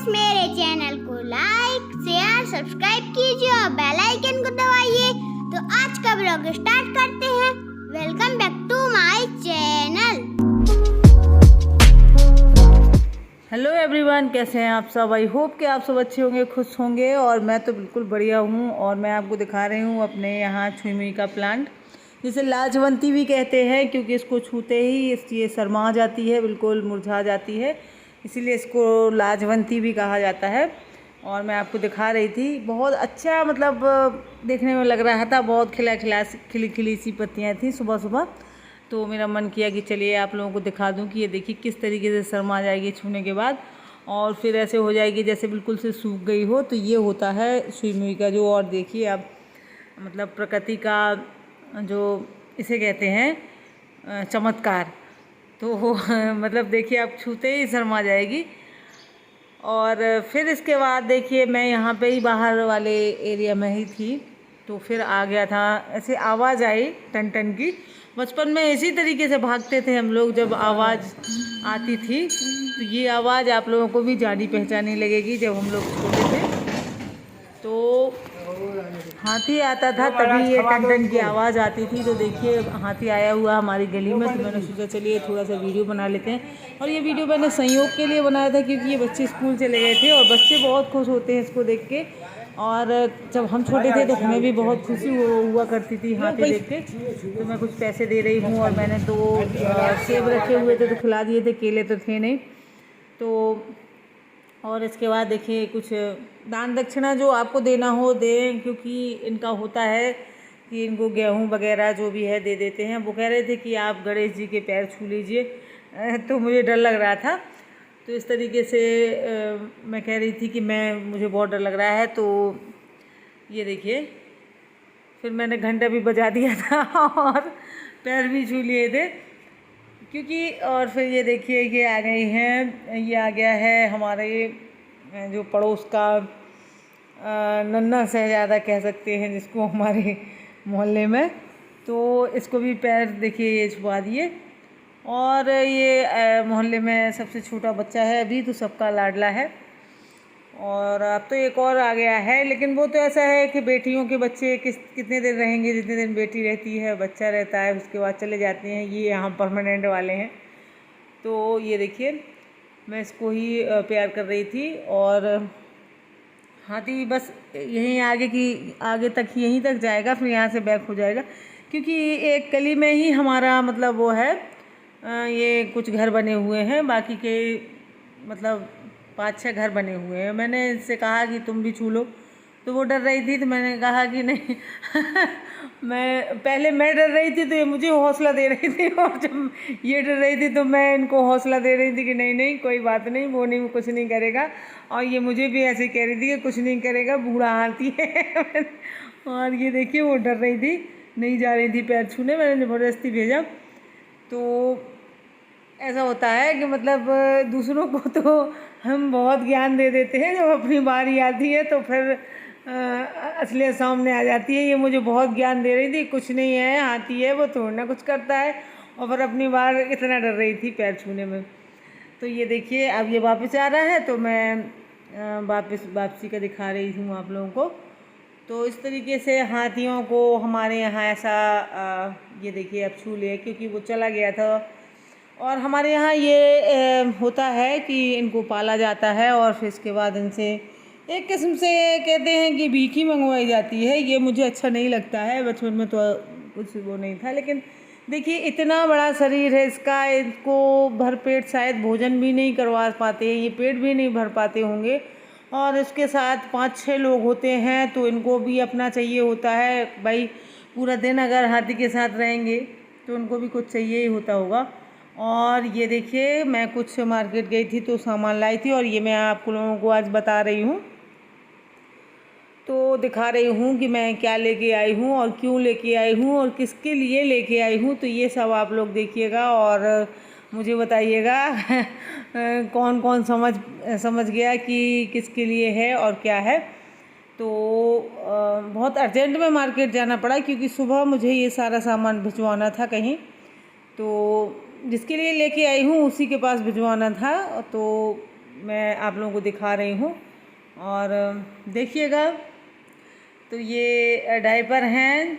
Guys, मेरे channel को like share subscribe कीजिए और बेल आइकन को दबाइए। तो आज का ब्लॉग स्टार्ट करते हैं। Welcome back to my channel. Hello everyone, कैसे हैं आप सब। आई होप कि आप सब अच्छे होंगे, खुश होंगे। और मैं तो बिल्कुल बढ़िया हूँ। और मैं आपको दिखा रही हूँ अपने यहाँ छुई मुई का प्लांट, जिसे लाजवंती भी कहते हैं, क्योंकि इसको छूते ही ये शर्मा जाती है, बिल्कुल मुरझा जाती है, इसीलिए इसको लाजवंती भी कहा जाता है। और मैं आपको दिखा रही थी, बहुत अच्छा मतलब देखने में लग रहा था, बहुत खिली खिली सी पत्तियाँ थी सुबह सुबह। तो मेरा मन किया कि चलिए आप लोगों को दिखा दूं कि ये देखिए किस तरीके से शर्मा जाएगी छूने के बाद, और फिर ऐसे हो जाएगी जैसे बिल्कुल से सूख गई हो। तो ये होता है सुई मुई का जो, और देखिए आप मतलब प्रकृति का जो इसे कहते हैं चमत्कार। तो मतलब देखिए आप छूते ही शर्मा जाएगी। और फिर इसके बाद देखिए मैं यहाँ पे ही बाहर वाले एरिया में ही थी, तो फिर आ गया था, ऐसे आवाज़ आई टन टन की। बचपन में इसी तरीके से भागते थे हम लोग जब आवाज़ आती थी। तो ये आवाज़ आप लोगों को भी जानी पहचानी लगेगी। जब हम लोग छोटे थे तो हाथी आता था, तभी ये टन टन की आवाज़ आती थी। तो देखिए हाथी आया हुआ हमारी गली में, तो मैंने सोचा चलिए थोड़ा सा वीडियो बना लेते हैं। और ये वीडियो मैंने संयोग के लिए बनाया था, क्योंकि ये बच्चे स्कूल चले गए थे और बच्चे बहुत खुश होते हैं इसको देख के। और जब हम छोटे थे तो हमें भी बहुत खुशी हुआ करती थी हाथी देख के। तो मैं कुछ पैसे दे रही हूँ, और मैंने तो सेब रखे हुए थे तो खिला दिए थे, केले तो थे नहीं। तो और इसके बाद देखिए कुछ दान दक्षिणा जो आपको देना हो दें, क्योंकि इनका होता है कि इनको गेहूं वगैरह जो भी है दे देते हैं। वो कह रहे थे कि आप गणेश जी के पैर छू लीजिए, तो मुझे डर लग रहा था। तो इस तरीके से मैं कह रही थी कि मुझे बहुत डर लग रहा है। तो ये देखिए फिर मैंने घंटा भी बजा दिया था और पैर भी छू लिए थे, क्योंकि और फिर ये देखिए ये आ गई हैं, ये आ गया है हमारे जो पड़ोस का नन्हा शहजादा कह सकते हैं जिसको, हमारे मोहल्ले में। तो इसको भी पैर देखिए ये छुपा दिए। और ये मोहल्ले में सबसे छोटा बच्चा है अभी, तो सबका लाडला है। और अब तो एक और आ गया है, लेकिन वो तो ऐसा है कि बेटियों के बच्चे कितने दिन रहेंगे, जितने दिन बेटी रहती है बच्चा रहता है, उसके बाद चले जाते हैं। ये यहाँ परमानेंट वाले हैं। तो ये देखिए मैं इसको ही प्यार कर रही थी। और हाथी बस यहीं आगे तक यहीं तक जाएगा, फिर यहाँ से बैक हो जाएगा, क्योंकि एक गली में ही हमारा मतलब वो है, ये कुछ घर बने हुए हैं, बाकी के मतलब 5-6 घर बने हुए हैं। मैंने इससे कहा कि तुम भी छू लो, तो वो डर रही थी, तो मैंने कहा कि नहीं मैं डर रही थी तो ये मुझे हौसला दे रही थी, और जब ये डर रही थी तो मैं इनको हौसला दे रही थी कि नहीं नहीं कोई बात नहीं, वो नहीं कुछ नहीं करेगा। और ये मुझे भी ऐसे कह रही थी कि कुछ नहीं करेगा, बूढ़ा हाथी है और ये देखिए वो डर रही थी, नहीं जा रही थी पैर छूने, मैंने ज़बरदस्ती भेजा। तो ऐसा होता है कि मतलब दूसरों को तो हम बहुत ज्ञान दे देते हैं, जब अपनी बारी आती है तो फिर असलियत सामने आ जाती है। ये मुझे बहुत ज्ञान दे रही थी, कुछ नहीं है, हाथी है, वो थोड़ा ना कुछ करता है। और फिर अपनी बार इतना डर रही थी पैर छूने में। तो ये देखिए अब ये वापस आ रहा है, तो मैं वापसी का दिखा रही हूँ आप लोगों को। तो इस तरीके से हाथियों को हमारे यहाँ ऐसा ये देखिए अब छू लिया, क्योंकि वो चला गया था। और हमारे यहाँ ये होता है कि इनको पाला जाता है, और फिर इसके बाद इनसे एक किस्म से कहते हैं कि भीख मंगवाई जाती है। ये मुझे अच्छा नहीं लगता है, बचपन में तो कुछ वो नहीं था, लेकिन देखिए इतना बड़ा शरीर है इसका, इनको भरपेट शायद भोजन भी नहीं करवा पाते हैं, ये पेट भी नहीं भर पाते होंगे। और इसके साथ 5-6 लोग होते हैं, तो इनको भी अपना चाहिए होता है भाई। पूरा दिन अगर हाथी के साथ रहेंगे तो उनको भी कुछ चाहिए ही होता होगा। और ये देखिए मैं कुछ मार्केट गई थी तो सामान लाई थी, और ये मैं आप लोगों को आज बता रही हूँ, तो दिखा रही हूँ कि मैं क्या लेके आई हूँ और क्यों लेके आई हूँ और किसके लिए लेके आई हूँ। तो ये सब आप लोग देखिएगा और मुझे बताइएगा कौन कौन समझ गया कि किसके लिए है और क्या है। तो बहुत अर्जेंट में मार्केट जाना पड़ा, क्योंकि सुबह मुझे ये सारा सामान भिजवाना था कहीं, तो जिसके लिए लेके आई हूँ उसी के पास भिजवाना था। तो मैं आप लोगों को दिखा रही हूँ। और देखिएगा, तो ये डायपर हैं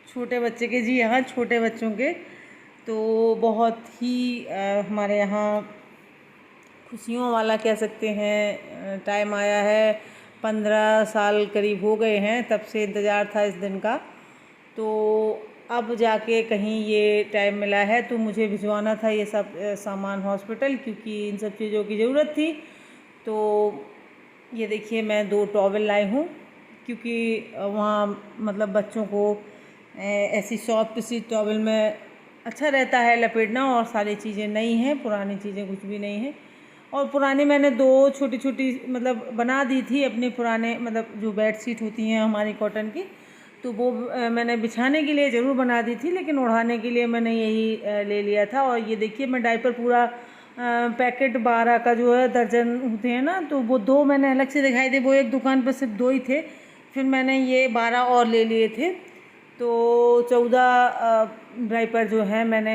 छोटे बच्चे के, जी हाँ, छोटे बच्चों के। तो बहुत ही हमारे यहाँ खुशियों वाला कह सकते हैं टाइम आया है। 15 साल करीब हो गए हैं तब से इंतज़ार था इस दिन का। तो अब जाके कहीं ये टाइम मिला है, तो मुझे भिजवाना था ये सब सामान हॉस्पिटल, क्योंकि इन सब चीज़ों की ज़रूरत थी। तो ये देखिए, मैं 2 टॉवल लाई हूँ, क्योंकि वहाँ मतलब बच्चों को ऐसी सॉफ्ट सी टॉवल में अच्छा रहता है लपेटना, और सारी चीज़ें नई हैं, पुरानी चीज़ें कुछ भी नहीं हैं। और पुरानी मैंने 2 छोटी छोटी मतलब बना दी थी अपने पुराने, मतलब जो बेड शीट होती हैं हमारी कॉटन की, तो वो मैंने बिछाने के लिए ज़रूर बना दी थी, लेकिन ओढ़ाने के लिए मैंने यही ले लिया था। और ये देखिए, मैं डायपर पूरा पैकेट 12 का जो है दर्जन होते हैं ना, तो वो 2 मैंने अलग से दिखाई थे, वो एक दुकान पर सिर्फ 2 ही थे, फिर मैंने ये 12 और ले लिए थे। तो 14 डायपर जो है मैंने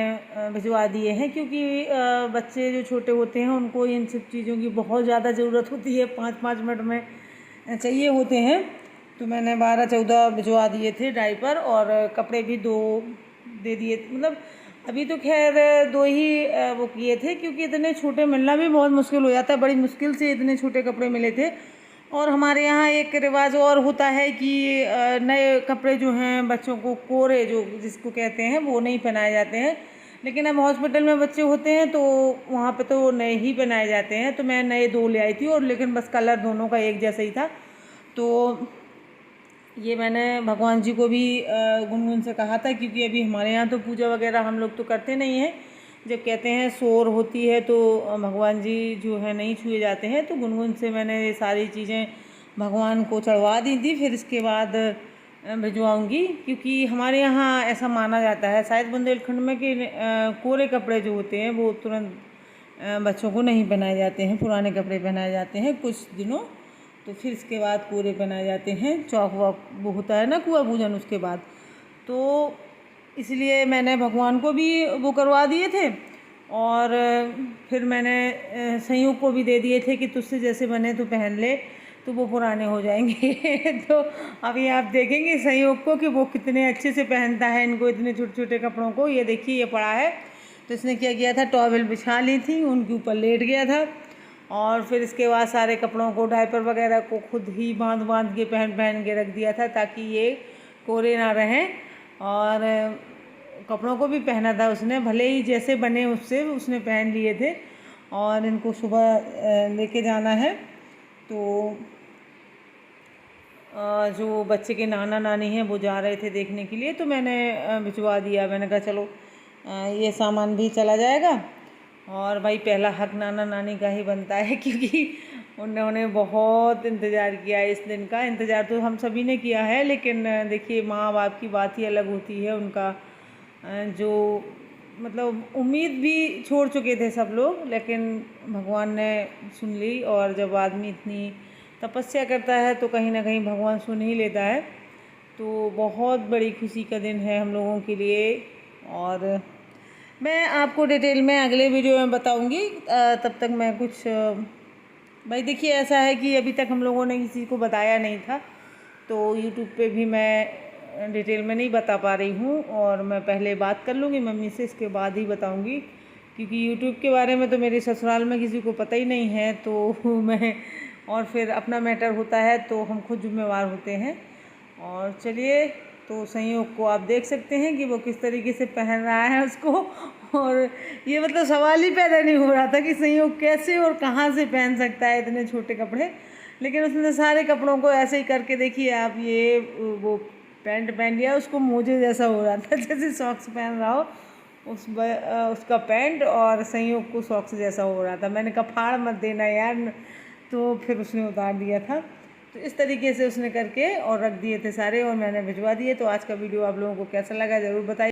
भिजवा दिए हैं, क्योंकि बच्चे जो छोटे होते हैं उनको इन सब चीज़ों की बहुत ज़्यादा ज़रूरत होती है, 5-5 मिनट में चाहिए होते हैं। तो मैंने 12-14 भिजवा दिए थे डायपर, और कपड़े भी 2 दे दिए। मतलब अभी तो खैर 2 ही वो किए थे, क्योंकि इतने छोटे मिलना भी बहुत मुश्किल हो जाता है, बड़ी मुश्किल से इतने छोटे कपड़े मिले थे। और हमारे यहाँ एक रिवाज और होता है कि नए कपड़े जो हैं बच्चों को, कोरे जो जिसको कहते हैं, वो नहीं पहनाए जाते हैं। लेकिन अब हॉस्पिटल में बच्चे होते हैं तो वहाँ पे तो नए ही पहनाए जाते हैं। तो मैं नए 2 ले आई थी, और लेकिन बस कलर दोनों का एक जैसा ही था। तो ये मैंने भगवान जी को भी गुनगुन से कहा था, क्योंकि अभी हमारे यहाँ तो पूजा वगैरह हम लोग तो करते नहीं हैं। जब कहते हैं सोर होती है तो भगवान जी जो है नहीं छुए जाते हैं। तो गुनगुन से मैंने ये सारी चीज़ें भगवान को चढ़वा दी थी, फिर इसके बाद भिजवाऊँगी, क्योंकि हमारे यहाँ ऐसा माना जाता है शायद बुंदेलखंड में कि कोरे कपड़े जो होते हैं वो तुरंत बच्चों को नहीं पहनाए जाते हैं, पुराने कपड़े पहनाए जाते हैं कुछ दिनों, तो फिर इसके बाद कोरे पहनाए जाते हैं। चौक वॉक वो होता है ना, कुआ पूजन, उसके बाद। तो इसलिए मैंने भगवान को भी वो करवा दिए थे, और फिर मैंने संयोग को भी दे दिए थे कि तुझसे जैसे बने तो पहन ले, तो वो पुराने हो जाएंगे। तो अभी आप देखेंगे संयोग को कि वो कितने अच्छे से पहनता है इनको, इतने छोटे छोटे कपड़ों को। ये देखिए, ये पड़ा है, तो इसने क्या किया था, टॉवल बिछा ली थी, उनके ऊपर लेट गया था, और फिर इसके बाद सारे कपड़ों को, डायपर वगैरह को खुद ही बांध बांध के पहन के रख दिया था, ताकि ये कोरे ना रहें। और कपड़ों को भी पहना था उसने, भले ही जैसे बने उससे उसने पहन लिए थे। और इनको सुबह लेके जाना है, तो जो बच्चे के नाना नानी हैं वो जा रहे थे देखने के लिए, तो मैंने भिजवा दिया। मैंने कहा चलो ये सामान भी चला जाएगा। और भाई पहला हक नाना नानी का ही बनता है, क्योंकि उन्होंने बहुत इंतज़ार किया है इस दिन का। इंतज़ार तो हम सभी ने किया है, लेकिन देखिए माँ बाप की बात ही अलग होती है। उनका जो मतलब उम्मीद भी छोड़ चुके थे सब लोग, लेकिन भगवान ने सुन ली। और जब आदमी इतनी तपस्या करता है तो कहीं ना कहीं भगवान सुन ही लेता है। तो बहुत बड़ी खुशी का दिन है हम लोगों के लिए। और मैं आपको डिटेल में अगले वीडियो में बताऊंगी। तब तक मैं कुछ भाई देखिए, ऐसा है कि अभी तक हम लोगों ने किसी को बताया नहीं था, तो यूट्यूब पे भी मैं डिटेल में नहीं बता पा रही हूँ। और मैं पहले बात कर लूँगी मम्मी से, इसके बाद ही बताऊँगी, क्योंकि यूट्यूब के बारे में तो मेरे ससुराल में किसी को पता ही नहीं है। तो मैं, और फिर अपना मैटर होता है तो हम खुद जिम्मेवार होते हैं। और चलिए, तो संयोग को आप देख सकते हैं कि वो किस तरीके से पहन रहा है उसको। और ये मतलब सवाल ही पैदा नहीं हो रहा था कि संयोग कैसे और कहाँ से पहन सकता है इतने छोटे कपड़े। लेकिन उसने सारे कपड़ों को ऐसे ही करके, देखिए आप, ये वो पैंट पहन लिया, उसको मोजे जैसा हो रहा था, जैसे सॉक्स पहन रहा हो उसका पैंट, और संयोग को सॉक्स जैसा हो रहा था। मैंने कहा फाड़ मत देना यार, तो फिर उसने उतार दिया था। तो इस तरीके से उसने करके और रख दिए थे सारे, और मैंने भिजवा दिए। तो आज का वीडियो आप लोगों को कैसा लगा ज़रूर बताइए।